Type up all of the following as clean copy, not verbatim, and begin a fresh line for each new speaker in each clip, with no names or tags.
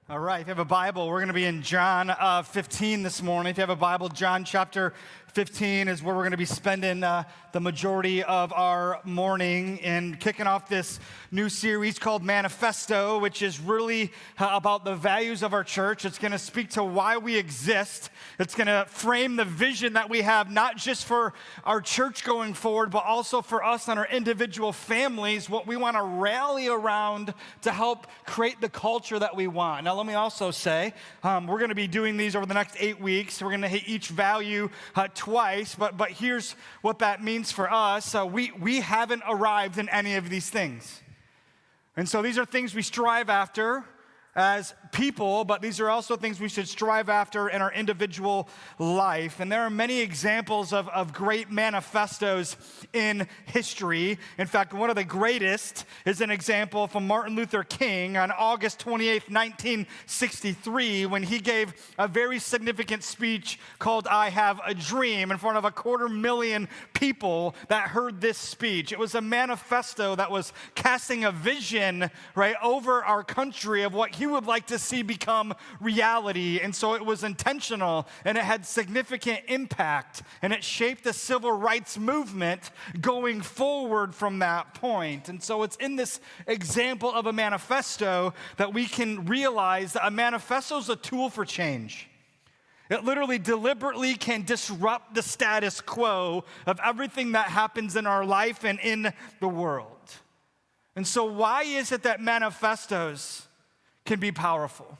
All right, if you have a Bible, we're going to be in John 15 this morning. If you have a Bible, John chapter 15 is where we're going to be spending the majority of our morning and kicking off this new series called Manifesto, which is really about the values of our church. It's going to speak to why we exist. It's going to frame the vision that we have, not just for our church going forward, but also for us and our individual families, what we want to rally around to help create the culture that we want. Now, let me also say, we're going to be doing these over the next 8 weeks. We're going to hit each value twice, but here's what that means for us. We haven't arrived in any of these things. And so these are things we strive after as people, but these are also things we should strive after in our individual life. And there are many examples of great manifestos in history. In fact, one of the greatest is an example from Martin Luther King on August 28th, 1963, when he gave a very significant speech called I Have a Dream in front of 250,000 people that heard this speech. It was a manifesto that was casting a vision right over our country of what he would like to see become reality. And so it was intentional and it had significant impact and it shaped the civil rights movement going forward from that point. And so it's in this example of a manifesto that we can realize that a manifesto is a tool for change. It literally deliberately can disrupt the status quo of everything that happens in our life and in the world. And so why is it that manifestos can be powerful?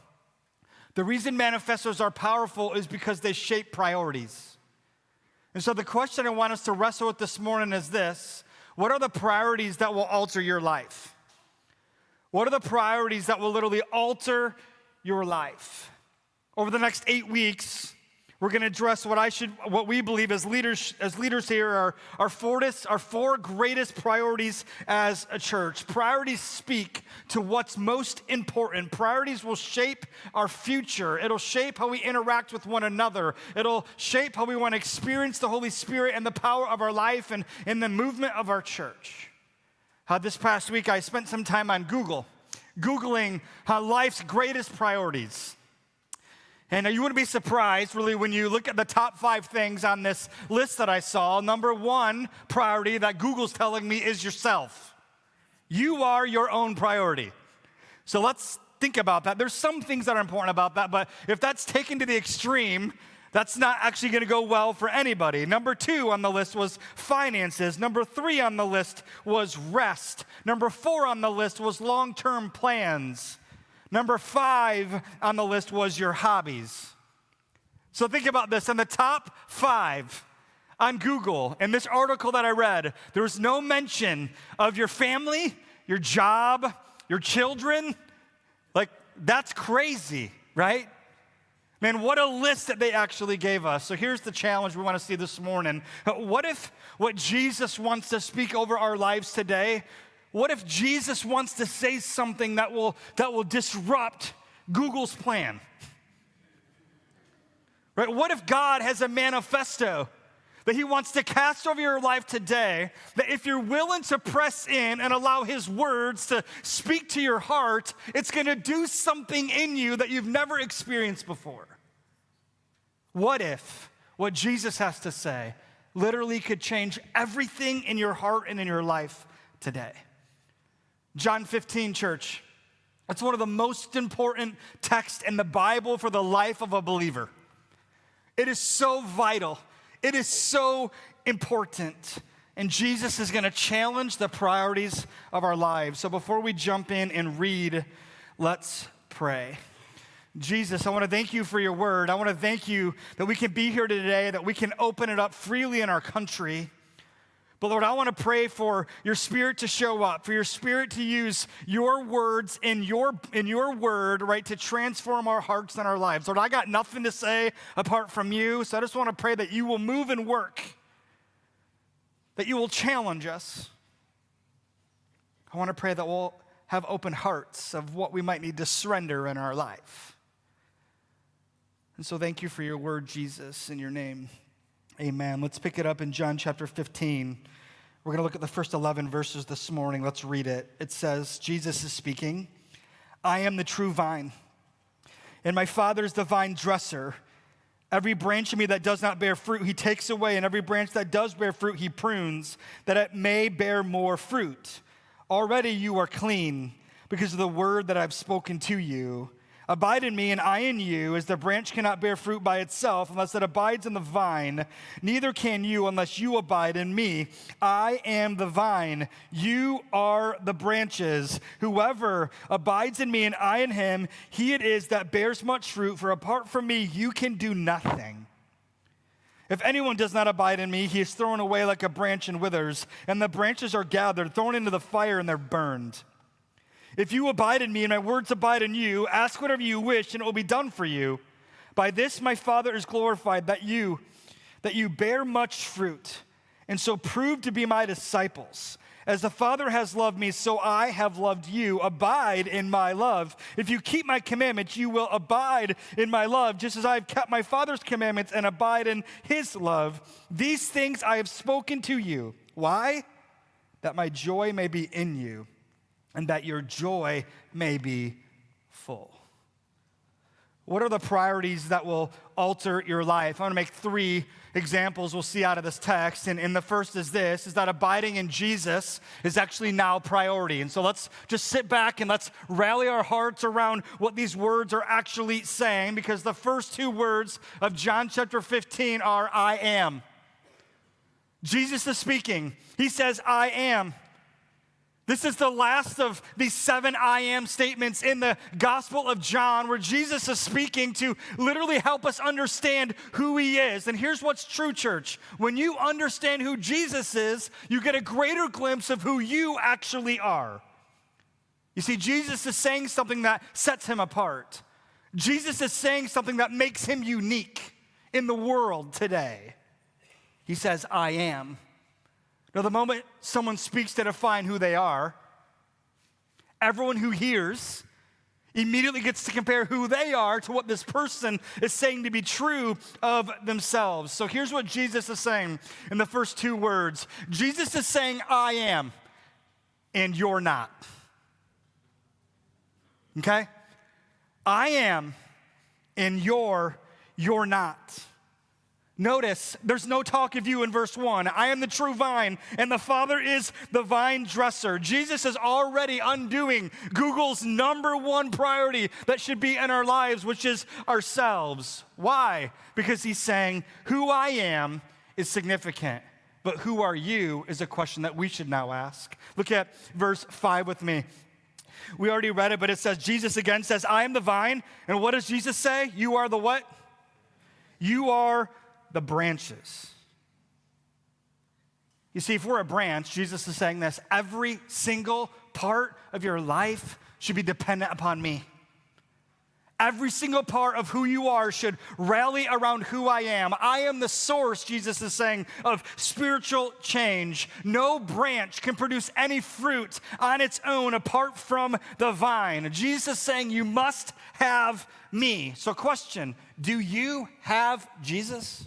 The reason manifestos are powerful is because they shape priorities. And so the question I want us to wrestle with this morning is this: what are the priorities that will alter your life? What are the priorities that will literally alter your life? Over the next 8 weeks, we're going to address what we believe as leaders here are four greatest priorities as a church. Priorities speak to what's most important. Priorities will shape our future. It'll shape how we interact with one another. It'll shape how we want to experience the Holy Spirit and the power of our life and in the movement of our church. This past week, I spent some time on Googling life's greatest priorities. And you wouldn't be surprised, really, when you look at the top 5 things on this list that I saw. Number 1 priority that Google's telling me is yourself. You are your own priority. So let's think about that. There's some things that are important about that, but if that's taken to the extreme, that's not actually going to go well for anybody. Number 2 on the list was finances. Number 3 on the list was rest. Number 4 on the list was long-term plans. Number 5 on the list was your hobbies. So think about this. In the top 5 on Google, in this article that I read, there was no mention of your family, your job, your children. Like, that's crazy, right? Man, what a list that they actually gave us. So here's the challenge we want to see this morning. What if what Jesus wants to speak over our lives today, what if Jesus wants to say something that will disrupt Google's plan? Right? What if God has a manifesto that he wants to cast over your life today, that if you're willing to press in and allow his words to speak to your heart, it's going to do something in you that you've never experienced before? What if what Jesus has to say literally could change everything in your heart and in your life today? John 15, church, it's one of the most important texts in the Bible for the life of a believer. It is so vital. It is so important. And Jesus is going to challenge the priorities of our lives. So before we jump in and read, let's pray. Jesus, I want to thank you for your word. I want to thank you that we can be here today, that we can open it up freely in our country. But Lord, I want to pray for your Spirit to show up, for your Spirit to use your words in your word, right, to transform our hearts and our lives. Lord, I got nothing to say apart from you, so I just want to pray that you will move and work, that you will challenge us. I want to pray that we'll have open hearts of what we might need to surrender in our life. And so thank you for your word, Jesus, in your name. Amen. Let's pick it up in John chapter 15. We're going to look at the first 11 verses this morning. Let's read it. It says, Jesus is speaking, I am the true vine, and my Father is the vine dresser. Every branch in me that does not bear fruit, he takes away, and every branch that does bear fruit, he prunes, that it may bear more fruit. Already you are clean because of the word that I've spoken to you. Abide in me, and I in you, as the branch cannot bear fruit by itself unless it abides in the vine. Neither can you unless you abide in me. I am the vine. You are the branches. Whoever abides in me and I in him, he it is that bears much fruit, for apart from me you can do nothing. If anyone does not abide in me, he is thrown away like a branch and withers, and the branches are gathered, thrown into the fire, and they're burned. If you abide in me and my words abide in you, ask whatever you wish and it will be done for you. By this my Father is glorified, that you bear much fruit, and so prove to be my disciples. As the Father has loved me, so I have loved you. Abide in my love. If you keep my commandments, you will abide in my love, just as I have kept my Father's commandments and abide in his love. These things I have spoken to you. Why? That my joy may be in you, and that your joy may be full. What are the priorities that will alter your life? I want to make 3 examples we'll see out of this text. And the first is this, is that abiding in Jesus is actually now priority. And so let's just sit back and let's rally our hearts around what these words are actually saying, because the first 2 words of John chapter 15 are I am. Jesus is speaking. He says, I am. This is the last of these 7 I am statements in the Gospel of John, where Jesus is speaking to literally help us understand who he is. And here's what's true, church. When you understand who Jesus is, you get a greater glimpse of who you actually are. You see, Jesus is saying something that sets him apart. Jesus is saying something that makes him unique in the world today. He says, I am. Now, the moment someone speaks to define who they are, everyone who hears immediately gets to compare who they are to what this person is saying to be true of themselves. So here's what Jesus is saying in the first 2 words. Jesus is saying, I am, and you're not. Okay? I am, and you're not. Notice, there's no talk of you in verse 1. I am the true vine, and the Father is the vine dresser. Jesus is already undoing Google's number 1 priority that should be in our lives, which is ourselves. Why? Because he's saying, who I am is significant, but who are you is a question that we should now ask. Look at verse 5 with me. We already read it, but it says, Jesus again says, I am the vine. And what does Jesus say? You are the what? You are the branches. You see, if we're a branch, Jesus is saying this, every single part of your life should be dependent upon me. Every single part of who you are should rally around who I am. I am the source, Jesus is saying, of spiritual change. No branch can produce any fruit on its own apart from the vine. Jesus is saying you must have me. So question, do you have Jesus?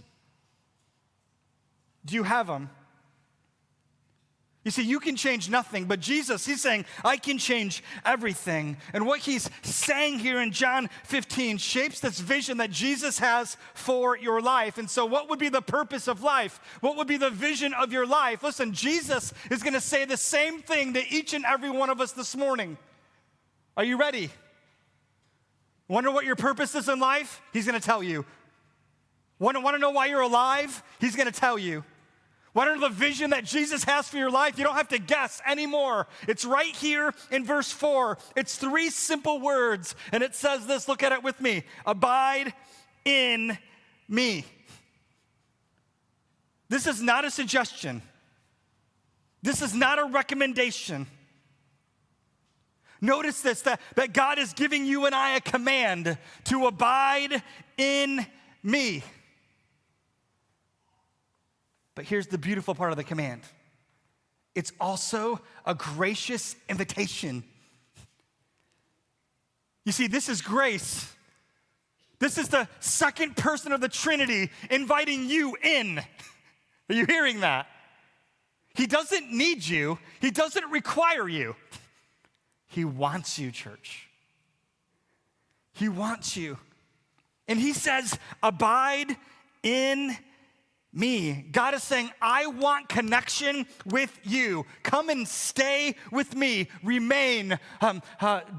Do you have him? You see, you can change nothing, but Jesus, he's saying, I can change everything. And what he's saying here in John 15 shapes this vision that Jesus has for your life. And so what would be the purpose of life? What would be the vision of your life? Listen, Jesus is going to say the same thing to each and every one of us this morning. Are you ready? Wonder what your purpose is in life? He's going to tell you. Want to know why you're alive? He's going to tell you. Want to know the vision that Jesus has for your life? You don't have to guess anymore. It's right here in verse 4. It's 3 simple words, and it says this. Look at it with me. Abide in me. This is not a suggestion. This is not a recommendation. Notice this, that God is giving you and I a command to abide in me. But here's the beautiful part of the command. It's also a gracious invitation. You see, this is grace. This is the second person of the Trinity inviting you in. Are you hearing that? He doesn't need you. He doesn't require you. He wants you, church. He wants you. And he says, abide in me. God is saying, I want connection with you. Come and stay with me. Remain,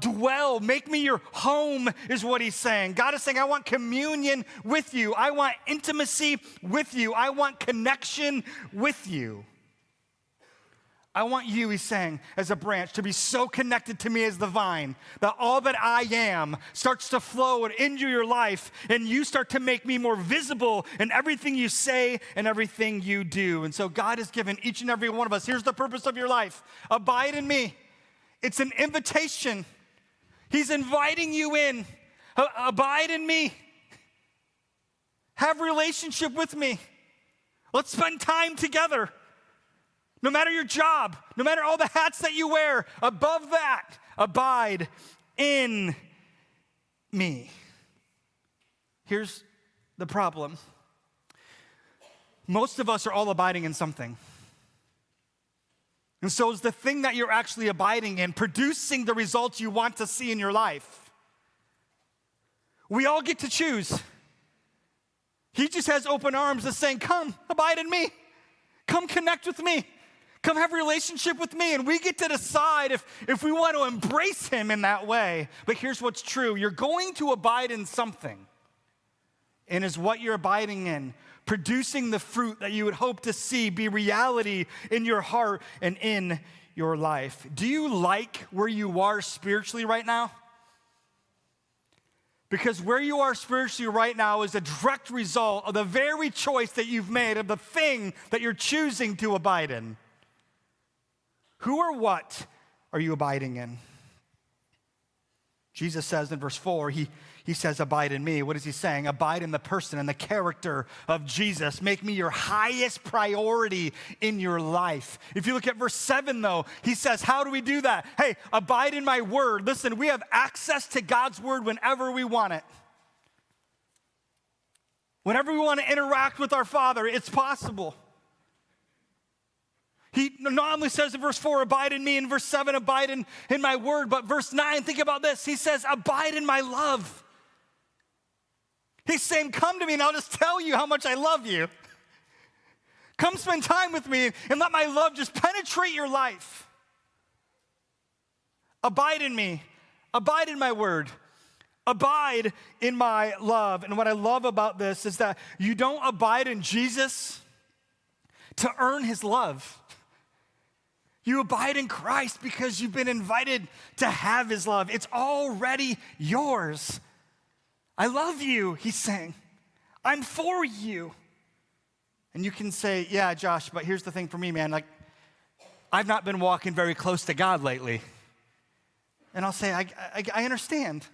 dwell, make me your home is what he's saying. God is saying, I want communion with you. I want intimacy with you. I want connection with you. I want you, he's saying, as a branch, to be so connected to me as the vine that all that I am starts to flow into your life, and you start to make me more visible in everything you say and everything you do. And so God has given each and every one of us, here's the purpose of your life: abide in me. It's an invitation. He's inviting you in. Abide in me. Have a relationship with me. Let's spend time together. No matter your job, no matter all the hats that you wear, above that, abide in me. Here's the problem. Most of us are all abiding in something. And so is the thing that you're actually abiding in producing the results you want to see in your life? We all get to choose. He just has open arms that's saying, come, abide in me. Come connect with me. Come have a relationship with me, and we get to decide if we want to embrace him in that way. But here's what's true. You're going to abide in something. And is what you're abiding in producing the fruit that you would hope to see be reality in your heart and in your life? Do you like where you are spiritually right now? Because where you are spiritually right now is a direct result of the very choice that you've made, of the thing that you're choosing to abide in. Who or what are you abiding in? Jesus says in verse 4, he says, abide in me. What is he saying? Abide in the person and the character of Jesus. Make me your highest priority in your life. If you look at verse 7, though, he says, how do we do that? Hey, abide in my word. Listen, we have access to God's word whenever we want it. Whenever we want to interact with our Father, it's possible. He not only says in verse 4, abide in me, in verse 7, abide in my word, but verse 9, think about this. He says, abide in my love. He's saying, come to me and I'll just tell you how much I love you. Come spend time with me and let my love just penetrate your life. Abide in me. Abide in my word. Abide in my love. And what I love about this is that you don't abide in Jesus to earn his love. You abide in Christ because you've been invited to have his love. It's already yours. I love you, he's saying. I'm for you. And you can say, yeah, Josh, but here's the thing for me, man. Like, I've not been walking very close to God lately. And I'll say, I understand.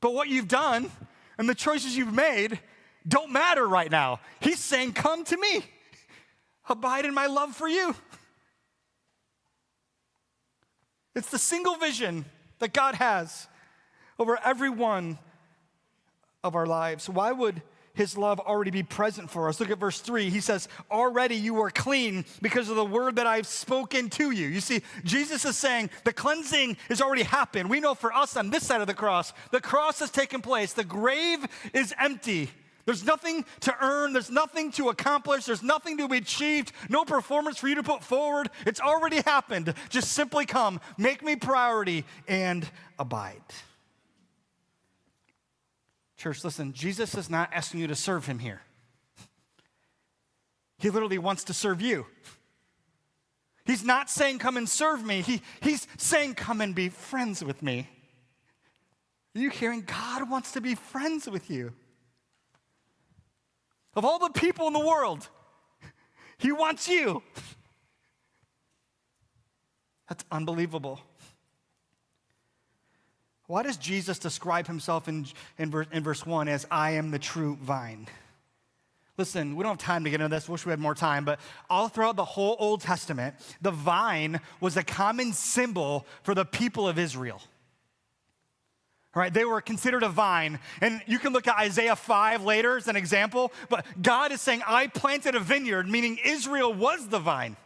But what you've done and the choices you've made don't matter right now. He's saying, come to me. Abide in my love for you. It's the single vision that God has over every one of our lives. Why would his love already be present for us? Look at verse 3. He says, already you are clean because of the word that I've spoken to you. You see, Jesus is saying the cleansing has already happened. We know for us on this side of the cross has taken place. The grave is empty. There's nothing to earn. There's nothing to accomplish. There's nothing to be achieved. No performance for you to put forward. It's already happened. Just simply come, make me priority, and abide. Church, listen, Jesus is not asking you to serve him here. He literally wants to serve you. He's not saying, come and serve me. He's saying, come and be friends with me. Are you hearing? God wants to be friends with you. Of all the people in the world, he wants you. That's unbelievable. Why does Jesus describe himself in verse 1 as, I am the true vine? Listen, we don't have time to get into this. Wish we had more time. But all throughout the whole Old Testament, the vine was a common symbol for the people of Israel. All right, they were considered a vine. And you can look at Isaiah 5 later as an example. But God is saying, I planted a vineyard, meaning Israel was the vine.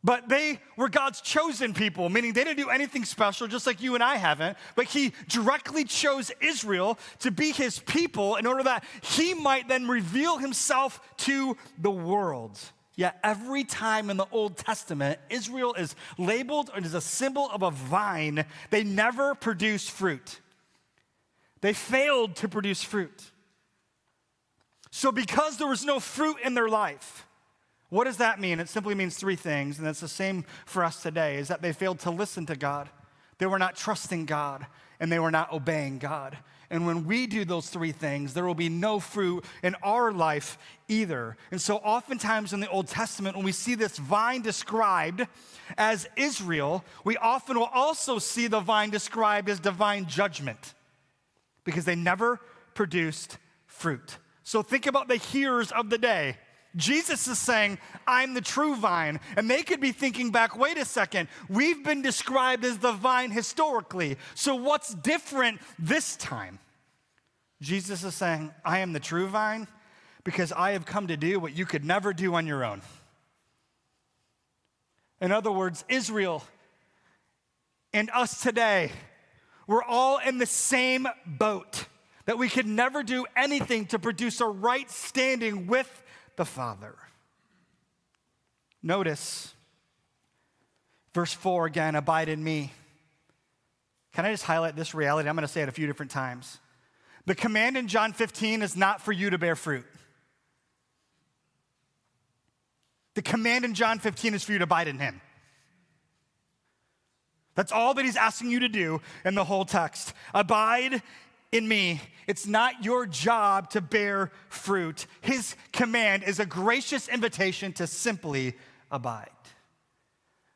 But they were God's chosen people, meaning they didn't do anything special, just like you and I haven't. But he directly chose Israel to be his people in order that he might then reveal himself to the world. Yet every time in the Old Testament, Israel is labeled as a symbol of a vine. They never produced fruit. They failed to produce fruit. So because there was no fruit in their life, what does that mean? It simply means three things, and it's the same for us today, is that they failed to listen to God. They were not trusting God, and they were not obeying God. And when we do those three things, there will be no fruit in our life either. And so oftentimes in the Old Testament, when we see this vine described as Israel, we often will also see the vine described as divine judgment because they never produced fruit. So think about the hearers of the day. Jesus is saying, I'm the true vine. And they could be thinking back, wait a second, we've been described as the vine historically. So what's different this time? Jesus is saying, I am the true vine because I have come to do what you could never do on your own. In other words, Israel and us today, we're all in the same boat, that we could never do anything to produce a right standing with the Father. Notice verse 4 again, abide in me. Can I just highlight this reality? I'm going to say it a few different times. The command in John 15 is not for you to bear fruit. The command in John 15 is for you to abide in him. That's all that he's asking you to do in the whole text. Abide in me. It's not your job to bear fruit. His command is a gracious invitation to simply abide.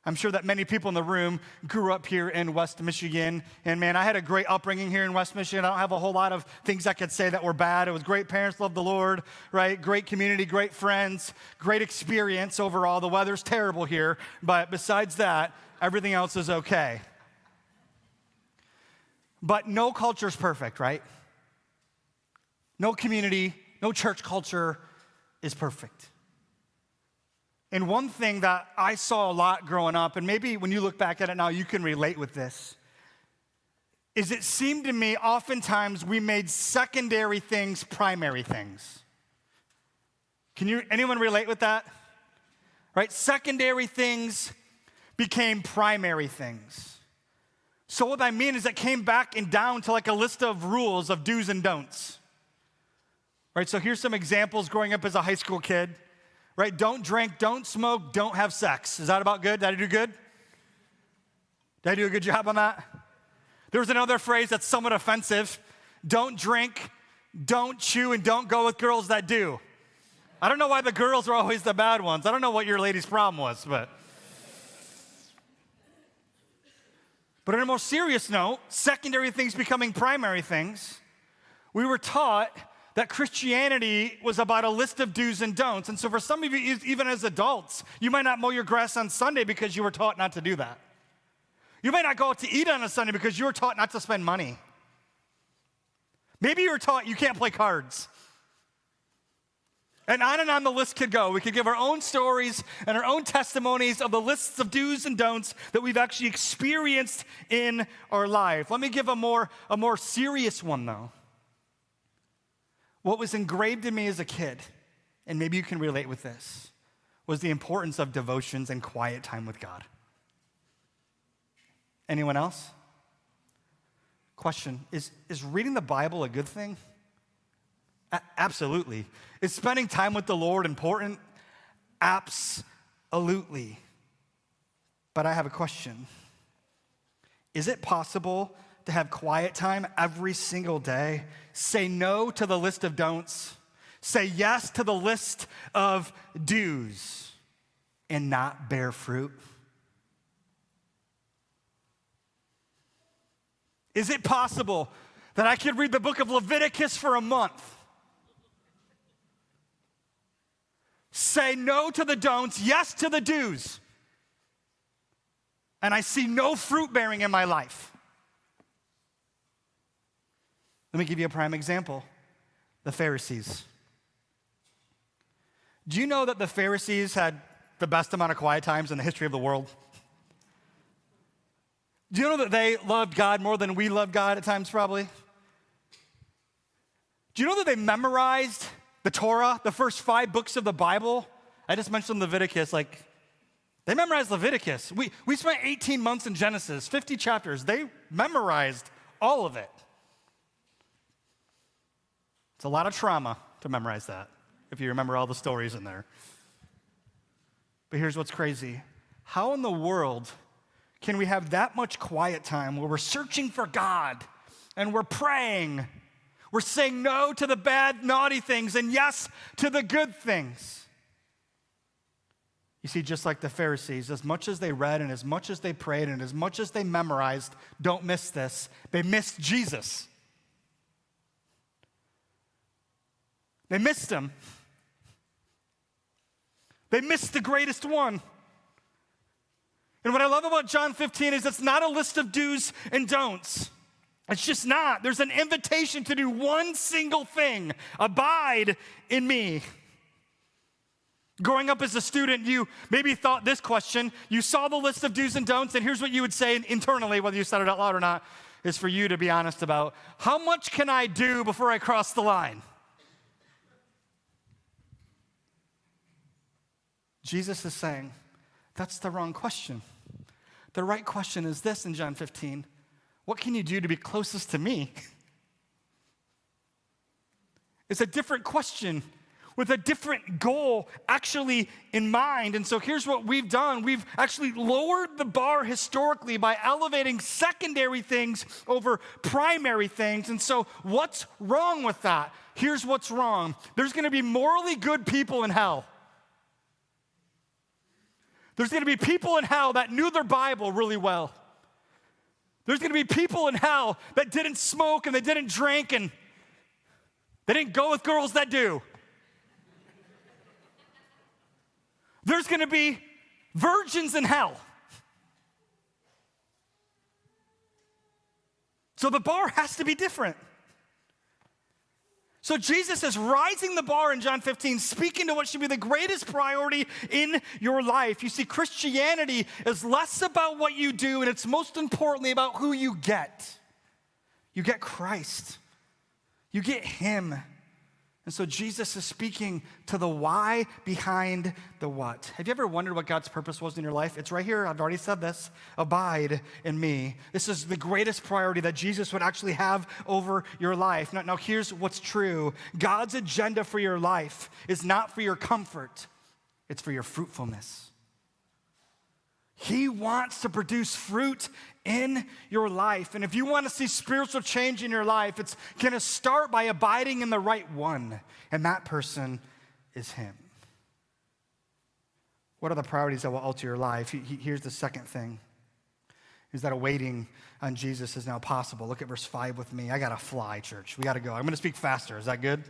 I'm sure that many people in the room grew up here in West Michigan. And man, I had a great upbringing here in West Michigan. I don't have a whole lot of things I could say that were bad. It was great parents, loved the Lord, right? Great community, great friends, great experience overall. The weather's terrible here, but besides that, everything else is okay. But no culture is perfect, right? No community, no church culture is perfect. And one thing that I saw a lot growing up, and maybe when you look back at it now, you can relate with this, is it seemed to me oftentimes we made secondary things primary things. Anyone relate with that? Right? Secondary things became primary things. So what I mean is it came back and down to like a list of rules of do's and don'ts. Right, so here's some examples growing up as a high school kid. Right, don't drink, don't smoke, don't have sex. Is that about good? Did I do good? Did I do a good job on that? There was another phrase that's somewhat offensive. Don't drink, don't chew, and don't go with girls that do. I don't know why the girls are always the bad ones. I don't know what your lady's problem was, but on a more serious note, secondary things becoming primary things, we were taught that Christianity was about a list of do's and don'ts. And so for some of you, even as adults, you might not mow your grass on Sunday because you were taught not to do that. You might not go out to eat on a Sunday because you were taught not to spend money. Maybe you were taught you can't play cards. And on the list could go. We could give our own stories and our own testimonies of the lists of do's and don'ts that we've actually experienced in our life. Let me give a more serious one, though. What was engraved in me as a kid, and maybe you can relate with this, was the importance of devotions and quiet time with God. Anyone else? Question, is reading the Bible a good thing? Absolutely. Is spending time with the Lord important? Absolutely. But I have a question. Is it possible to have quiet time every single day? Say no to the list of don'ts. Say yes to the list of do's and not bear fruit? Is it possible that I could read the book of Leviticus for a month? Say no to the don'ts, yes to the do's. And I see no fruit bearing in my life. Let me give you a prime example. The Pharisees. Do you know that the Pharisees had the best amount of quiet times in the history of the world? Do you know that they loved God more than we love God at times, probably? Do you know that they memorized the Torah, the first 5 books of the Bible? I just mentioned Leviticus, they memorized Leviticus. We spent 18 months in Genesis, 50 chapters. They memorized all of it. It's a lot of trauma to memorize that, if you remember all the stories in there. But here's what's crazy. How in the world can we have that much quiet time where we're searching for God and we're praying? We're saying no to the bad, naughty things and yes to the good things. You see, just like the Pharisees, as much as they read and as much as they prayed and as much as they memorized, don't miss this, they missed Jesus. They missed him. They missed the greatest one. And what I love about John 15 is it's not a list of do's and don'ts. It's just not. There's an invitation to do one single thing: abide in me. Growing up as a student, you maybe thought this question. You saw the list of do's and don'ts, and here's what you would say internally, whether you said it out loud or not, is for you to be honest about, how much can I do before I cross the line? Jesus is saying, that's the wrong question. The right question is this in John 15. What can you do to be closest to me? It's a different question with a different goal actually in mind. And so here's what we've done. We've actually lowered the bar historically by elevating secondary things over primary things. And so what's wrong with that? Here's what's wrong. There's going to be morally good people in hell. There's going to be people in hell that knew their Bible really well. There's going to be people in hell that didn't smoke and they didn't drink and they didn't go with girls that do. There's going to be virgins in hell. So the bar has to be different. So Jesus is rising the bar in John 15, speaking to what should be the greatest priority in your life. You see, Christianity is less about what you do, and it's most importantly about who you get. You get Christ. You get him. And so Jesus is speaking to the why behind the what. Have you ever wondered what God's purpose was in your life? It's right here. I've already said this. Abide in me. This is the greatest priority that Jesus would actually have over your life. Now here's what's true. God's agenda for your life is not for your comfort. It's for your fruitfulness. He wants to produce fruit in your life. And if you want to see spiritual change in your life, it's going to start by abiding in the right one. And that person is him. What are the priorities that will alter your life? Here's the second thing, is that awaiting on Jesus is now possible. Look at verse 5 with me. I got to fly, church. We got to go. I'm going to speak faster. Is that good?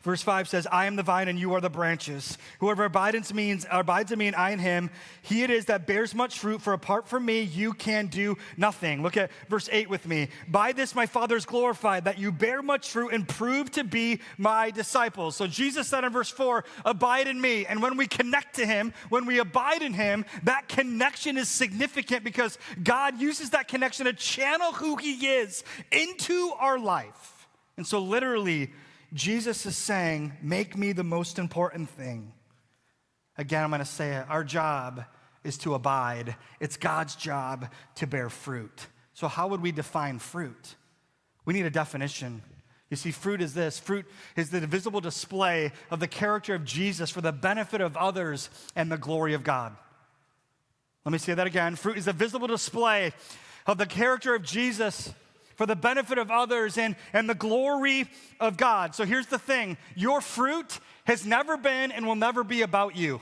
Verse 5 says, I am the vine and you are the branches. Whoever abides in me and I in him, he it is that bears much fruit, for apart from me you can do nothing. Look at verse 8 with me. By this my Father is glorified, that you bear much fruit and prove to be my disciples. So Jesus said in verse 4, abide in me. And when we connect to him, when we abide in him, that connection is significant because God uses that connection to channel who he is into our life. And so literally, Jesus is saying, make me the most important thing. Again, I'm going to say it. Our job is to abide. It's God's job to bear fruit. So how would we define fruit? We need a definition. You see, fruit is this. Fruit is the visible display of the character of Jesus for the benefit of others and the glory of God. Let me say that again. Fruit is a visible display of the character of Jesus for the benefit of others and the glory of God. So here's the thing. Your fruit has never been and will never be about you.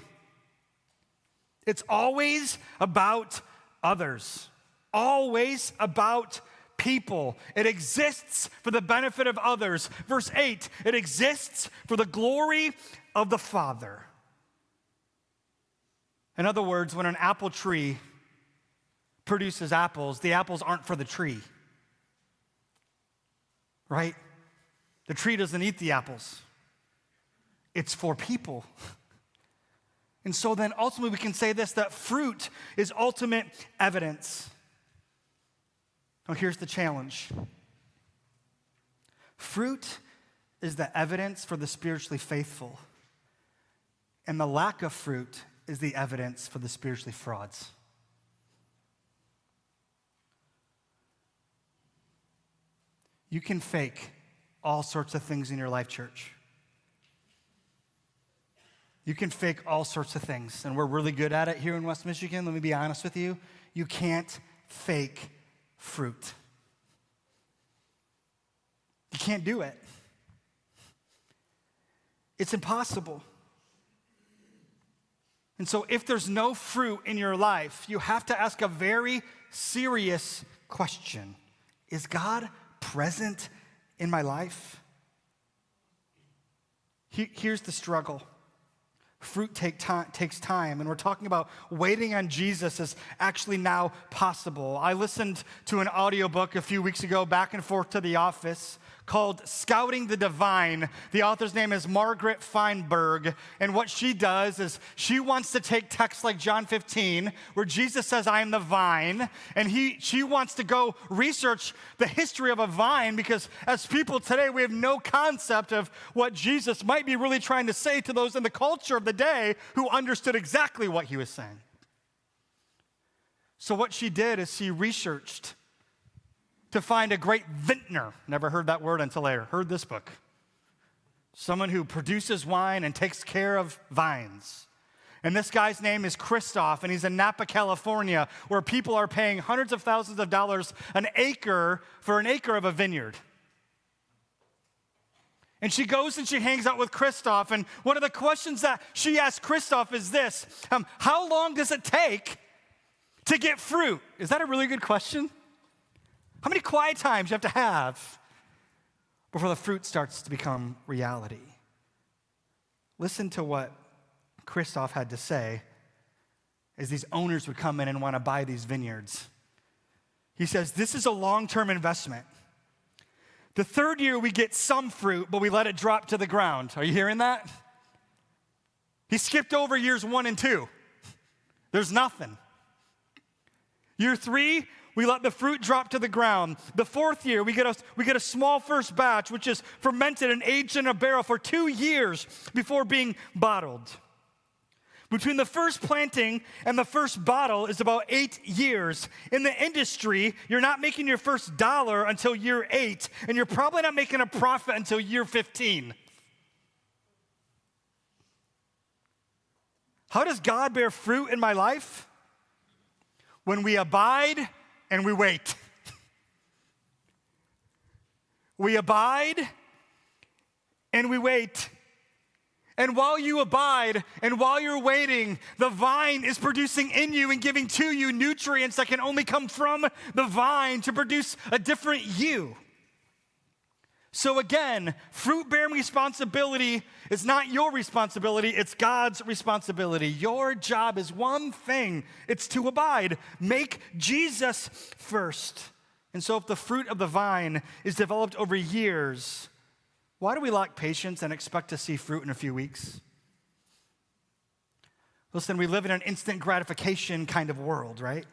It's always about others. Always about people. It exists for the benefit of others. Verse 8, it exists for the glory of the Father. In other words, when an apple tree produces apples, the apples aren't for the tree. Right? The tree doesn't eat the apples. It's for people. And so then ultimately we can say this, that fruit is ultimate evidence. Now here's the challenge. Fruit is the evidence for the spiritually faithful, and the lack of fruit is the evidence for the spiritually frauds. You can fake all sorts of things in your life, church. You can fake all sorts of things, and we're really good at it here in West Michigan. Let me be honest with you. You can't fake fruit. You can't do it. It's impossible. And so if there's no fruit in your life, you have to ask a very serious question. Is God present in my life? Here's the struggle. Fruit takes time, and we're talking about waiting on Jesus is actually now possible. I listened to an audiobook a few weeks ago, back and forth to the office, called Scouting the Divine. The author's name is Margaret Feinberg, and what she does is she wants to take texts like John 15, where Jesus says, I am the vine, and she wants to go research the history of a vine, because as people today, we have no concept of what Jesus might be really trying to say to those in the culture of the day who understood exactly what he was saying. So what she did is she researched to find a great vintner. Never heard that word until I heard this book. Someone who produces wine and takes care of vines. And this guy's name is Christoph, and he's in Napa, California, where people are paying hundreds of thousands of dollars an acre for an acre of a vineyard. And she goes and she hangs out with Christoph, and one of the questions that she asks Christoph is this: how long does it take to get fruit? Is that a really good question? How many quiet times you have to have before the fruit starts to become reality? Listen to what Christoph had to say as these owners would come in and want to buy these vineyards. He says, this is a long-term investment. The third year we get some fruit, but we let it drop to the ground. Are you hearing that? He skipped over years 1 and 2. There's nothing. Year 3, we let the fruit drop to the ground. The 4th year, we get a small first batch, which is fermented and aged in a barrel for 2 years before being bottled. Between the first planting and the first bottle is about 8 years. In the industry, you're not making your first dollar until year 8, and you're probably not making a profit until year 15. How does God bear fruit in my life? When we abide and we wait. We abide and we wait. And while you abide and while you're waiting, the vine is producing in you and giving to you nutrients that can only come from the vine to produce a different you. So again, fruit-bearing responsibility is not your responsibility, it's God's responsibility. Your job is one thing, it's to abide. Make Jesus first. And so if the fruit of the vine is developed over years, why do we lack patience and expect to see fruit in a few weeks? Listen, we live in an instant gratification kind of world, right?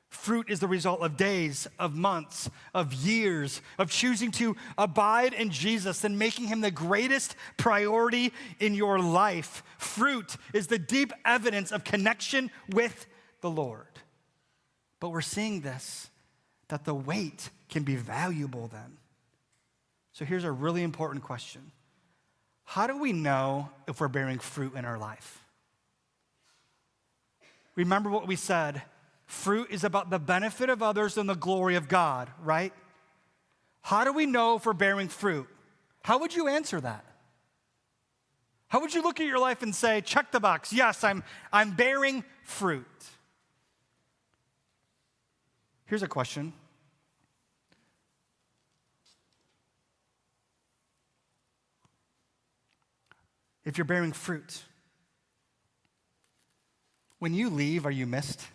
Fruit is the result of days, of months, of years, of choosing to abide in Jesus and making him the greatest priority in your life. Fruit is the deep evidence of connection with the Lord. But we're seeing this, that the wait can be valuable then. So here's a really important question. How do we know if we're bearing fruit in our life? Remember what we said. Fruit is about the benefit of others and the glory of God, right? How do we know if we're bearing fruit? How would you answer that? How would you look at your life and say, check the box, yes, I'm bearing fruit? Here's a question. If you're bearing fruit, when you leave, are you missed?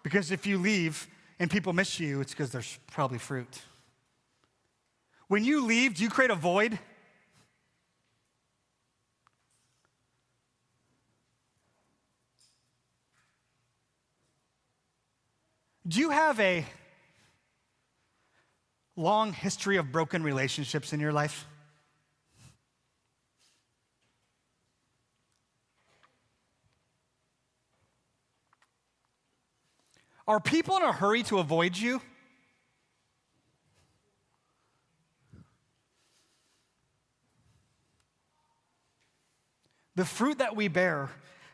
Because if you leave and people miss you, it's because there's probably fruit. When you leave, do you create a void? Do you have a long history of broken relationships in your life? Are people in a hurry to avoid you? The fruit that we bear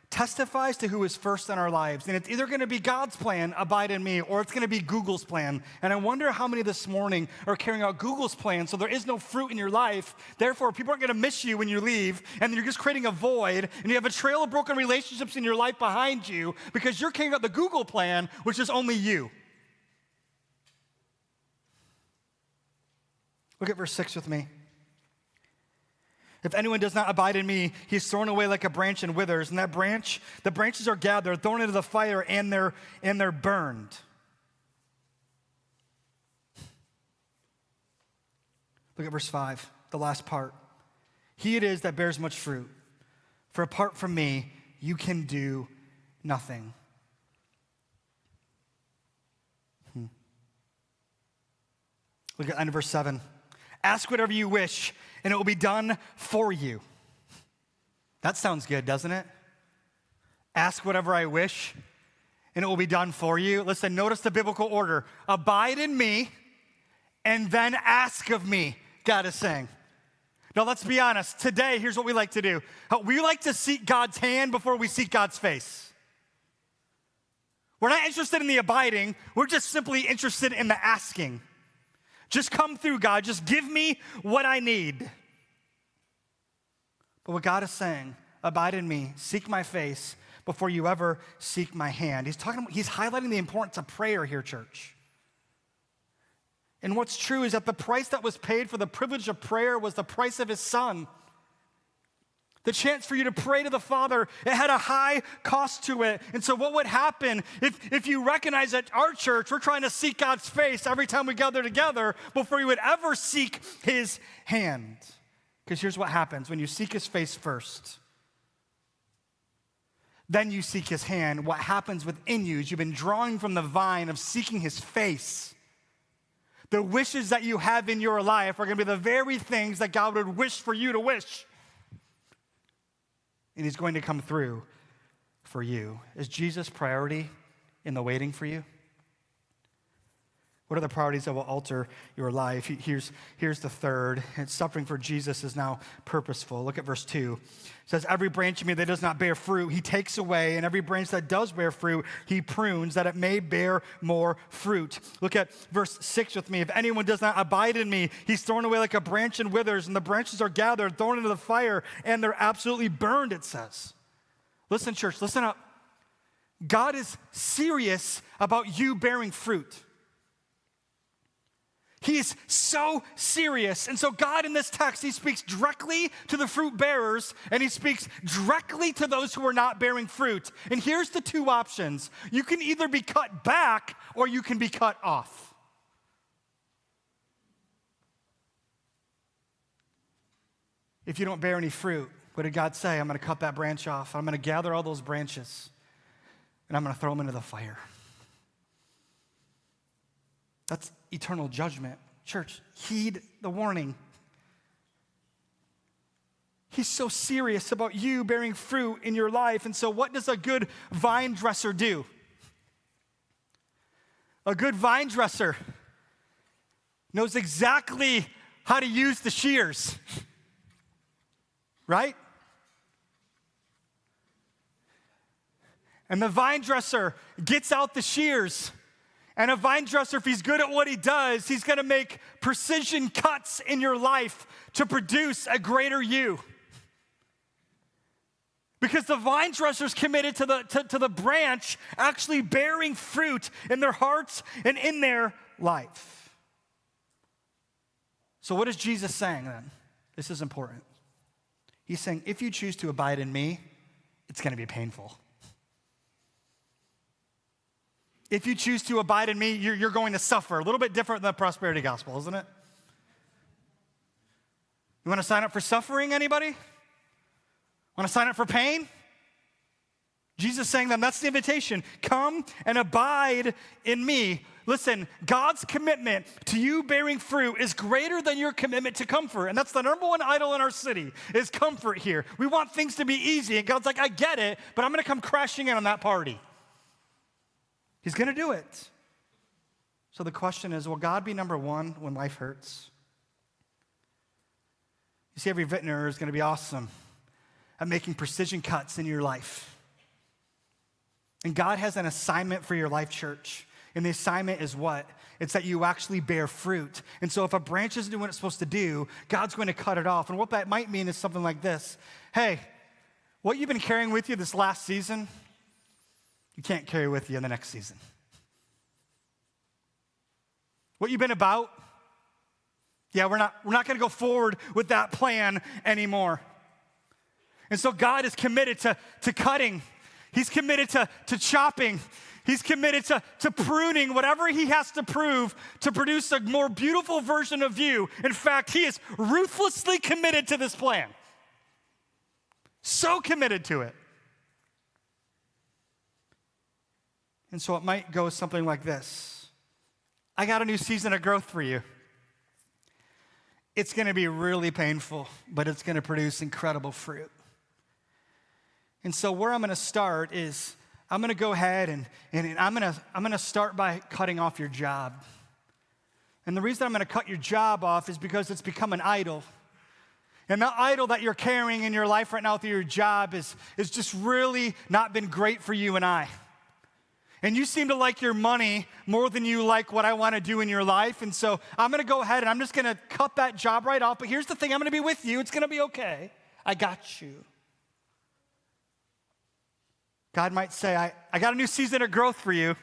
testifies to who is first in our lives. And it's either going to be God's plan, abide in me, or it's going to be Google's plan. And I wonder how many this morning are carrying out Google's plan, so there is no fruit in your life. Therefore, people aren't going to miss you when you leave, and you're just creating a void, and you have a trail of broken relationships in your life behind you because you're carrying out the Google plan, which is only you. Look at verse 6 with me. If anyone does not abide in me, he's thrown away like a branch and withers. And the branches are gathered, thrown into the fire, and they're burned. Look at verse 5, the last part. He it is that bears much fruit. For apart from me, you can do nothing. Look at the end of verse 7. Ask whatever you wish, and it will be done for you. That sounds good, doesn't it? Ask whatever I wish, and it will be done for you. Listen, notice the biblical order. Abide in me, and then ask of me, God is saying. Now, let's be honest. Today, here's what we like to do. We like to seek God's hand before we seek God's face. We're not interested in the abiding. We're just simply interested in the asking. Just come through, God. Just give me what I need. But what God is saying, abide in me, seek my face before you ever seek my hand. He's highlighting the importance of prayer here, church. And what's true is that the price that was paid for the privilege of prayer was the price of his son. The chance for you to pray to the Father, it had a high cost to it. And so what would happen if you recognize at our church, we're trying to seek God's face every time we gather together before you would ever seek his hand? Because here's what happens when you seek his face first. Then you seek his hand. What happens within you is you've been drawing from the vine of seeking his face. The wishes that you have in your life are going to be the very things that God would wish for you to wish. And he's going to come through for you. Is Jesus priority in the waiting for you? What are the priorities that will alter your life? Here's the third. And suffering for Jesus is now purposeful. Look at verse 2. It says, every branch in me that does not bear fruit, he takes away. And every branch that does bear fruit, he prunes, that it may bear more fruit. Look at verse 6 with me. If anyone does not abide in me, he's thrown away like a branch and withers. And the branches are gathered, thrown into the fire, and they're absolutely burned, it says. Listen, church, listen up. God is serious about you bearing fruit. He is so serious. And so God in this text, he speaks directly to the fruit bearers, and he speaks directly to those who are not bearing fruit. And here's the two options. You can either be cut back or you can be cut off. If you don't bear any fruit, what did God say? I'm going to cut that branch off. I'm going to gather all those branches, and I'm going to throw them into the fire. That's eternal judgment. Church, heed the warning. He's so serious about you bearing fruit in your life. And so what does a good vine dresser do? A good vine dresser knows exactly how to use the shears, right? And the vine dresser gets out the shears. And a vine dresser, if he's good at what he does, he's going to make precision cuts in your life to produce a greater you. Because the vine dresser is committed to the branch actually bearing fruit in their hearts and in their life. So what is Jesus saying then? This is important. He's saying, if you choose to abide in me, it's going to be painful. If you choose to abide in me, you're going to suffer. A little bit different than the prosperity gospel, isn't it? You want to sign up for suffering, anybody? Want to sign up for pain? Jesus saying that that's the invitation. Come and abide in me. Listen, God's commitment to you bearing fruit is greater than your commitment to comfort. And that's the number one idol in our city, is comfort here. We want things to be easy. And God's like, I get it, but I'm going to come crashing in on that party. He's going to do it. So the question is, will God be number one when life hurts? You see, every vintner is going to be awesome at making precision cuts in your life. And God has an assignment for your life, church. And the assignment is what? It's that you actually bear fruit. And so if a branch isn't doing what it's supposed to do, God's going to cut it off. And what that might mean is something like this. Hey, what you've been carrying with you this last season, you can't carry with you in the next season. What you've been about, yeah, we're not going to go forward with that plan anymore. And so God is committed to cutting. He's committed to chopping. He's committed to pruning whatever he has to prove to produce a more beautiful version of you. In fact, he is ruthlessly committed to this plan. So committed to it. And so it might go something like this. I got a new season of growth for you. It's going to be really painful, but it's going to produce incredible fruit. And so where I'm going to start is I'm going to go ahead and I'm going to start by cutting off your job. And the reason I'm going to cut your job off is because it's become an idol. And that idol that you're carrying in your life right now through your job is just really not been great for you and I. And you seem to like your money more than you like what I want to do in your life. And so I'm going to go ahead and I'm just going to cut that job right off. But here's the thing, I'm going to be with you. It's going to be okay. I got you. God might say, I got a new season of growth for you.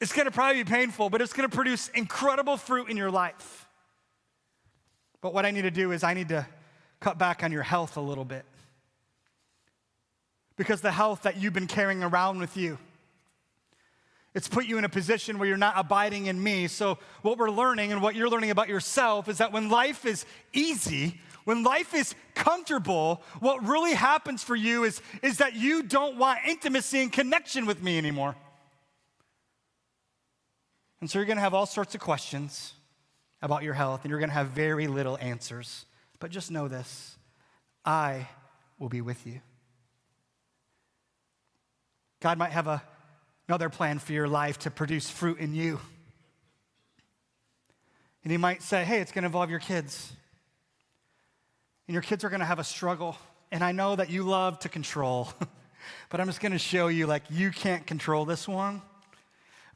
It's going to probably be painful, but it's going to produce incredible fruit in your life. But what I need to do is I need to cut back on your health a little bit. Because the health that you've been carrying around with you, it's put you in a position where you're not abiding in me. So what we're learning and what you're learning about yourself is that when life is easy, when life is comfortable, what really happens for you is that you don't want intimacy and connection with me anymore. And so you're going to have all sorts of questions about your health, and you're going to have very little answers. But just know this, I will be with you. God might have another plan for your life to produce fruit in you. And he might say, hey, it's going to involve your kids. And your kids are going to have a struggle. And I know that you love to control, but I'm just going to show you, like, you can't control this one.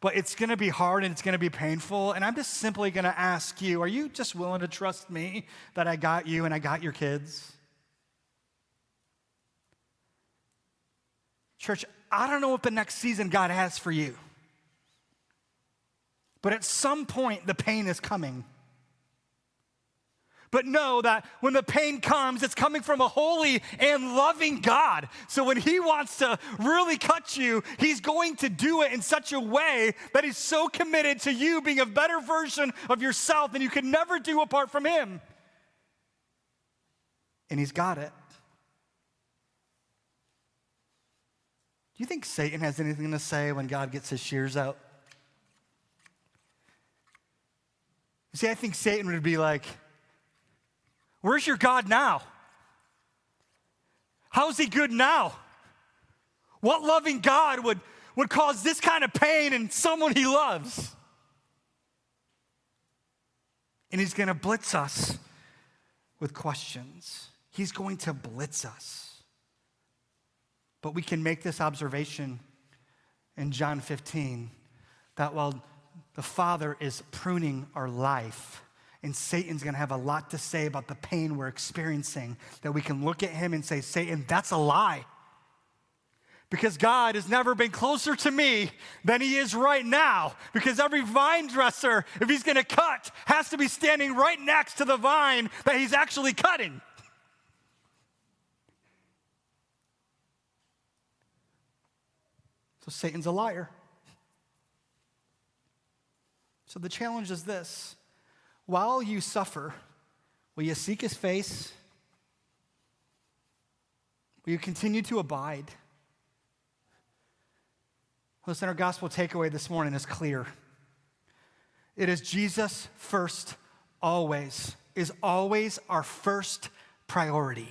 But it's going to be hard and it's going to be painful. And I'm just simply going to ask you, are you just willing to trust me that I got you and I got your kids? Church, I don't know what the next season God has for you. But at some point, the pain is coming. But know that when the pain comes, it's coming from a holy and loving God. So when he wants to really cut you, he's going to do it in such a way that he's so committed to you being a better version of yourself than you could never do apart from him. And he's got it. Do you think Satan has anything to say when God gets his shears out? You see, I think Satan would be like, where's your God now? How's he good now? What loving God would cause this kind of pain in someone he loves? And he's going to blitz us with questions. He's going to blitz us. But we can make this observation in John 15, that while the Father is pruning our life, and Satan's going to have a lot to say about the pain we're experiencing, that we can look at him and say, Satan, that's a lie. Because God has never been closer to me than he is right now. Because every vine dresser, if he's going to cut, has to be standing right next to the vine that he's actually cutting. So Satan's a liar. So the challenge is this. While you suffer, will you seek his face? Will you continue to abide? Listen, our gospel takeaway this morning is clear. It is Jesus first, always, is always our first priority.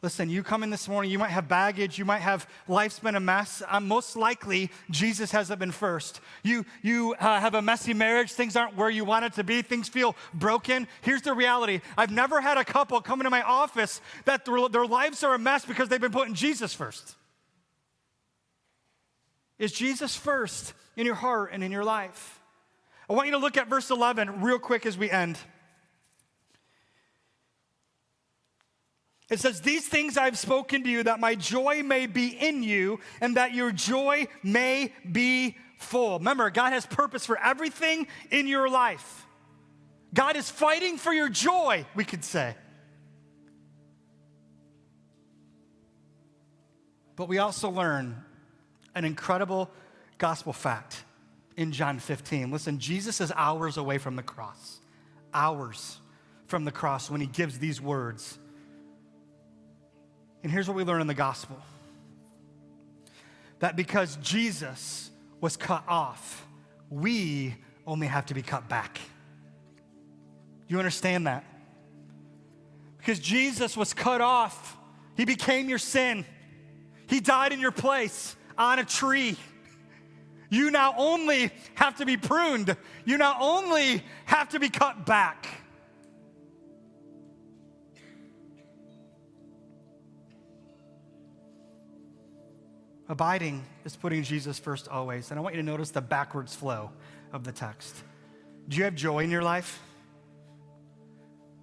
Listen, you come in this morning, you might have baggage, you might have life's been a mess. Most likely, Jesus hasn't been first. You have a messy marriage, things aren't where you want it to be, things feel broken. Here's the reality. I've never had a couple come into my office that their lives are a mess because they've been putting Jesus first. Is Jesus first in your heart and in your life? I want you to look at verse 11 real quick as we end. It says, "These things I've spoken to you, that my joy may be in you, and that your joy may be full." Remember, God has purpose for everything in your life. God is fighting for your joy, we could say. But we also learn an incredible gospel fact in John 15. Listen, Jesus is hours away from the cross. Hours from the cross when he gives these words. And here's what we learn in the gospel. That because Jesus was cut off, we only have to be cut back. You understand that? Because Jesus was cut off, he became your sin. He died in your place on a tree. You now only have to be pruned. You now only have to be cut back. Abiding is putting Jesus first always. And I want you to notice the backwards flow of the text. Do you have joy in your life?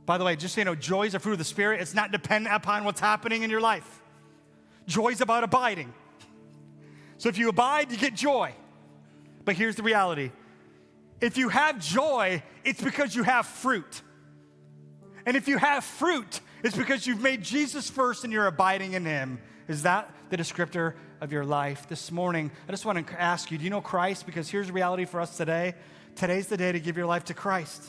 By the way, just so you know, joy is a fruit of the Spirit. It's not dependent upon what's happening in your life. Joy is about abiding. So if you abide, you get joy. But here's the reality. If you have joy, it's because you have fruit. And if you have fruit, it's because you've made Jesus first and you're abiding in him. Is that the descriptor of your life? This morning, I just want to ask you, do you know Christ? Because here's the reality for us today. Today's the day to give your life to Christ.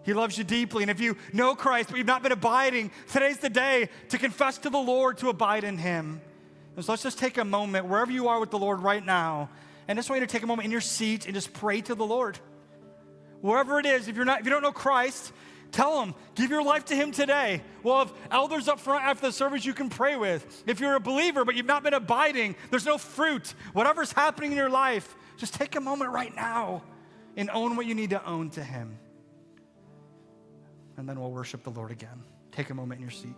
He loves you deeply. And if you know Christ, but you've not been abiding, today's the day to confess to the Lord, to abide in him. And so let's just take a moment, wherever you are with the Lord right now, and just want you to take a moment in your seat and just pray to the Lord. Wherever it is, if you don't know Christ, tell him, give your life to him today. We'll have elders up front after the service you can pray with. If you're a believer, but you've not been abiding, there's no fruit, whatever's happening in your life, just take a moment right now and own what you need to own to him. And then we'll worship the Lord again. Take a moment in your seat.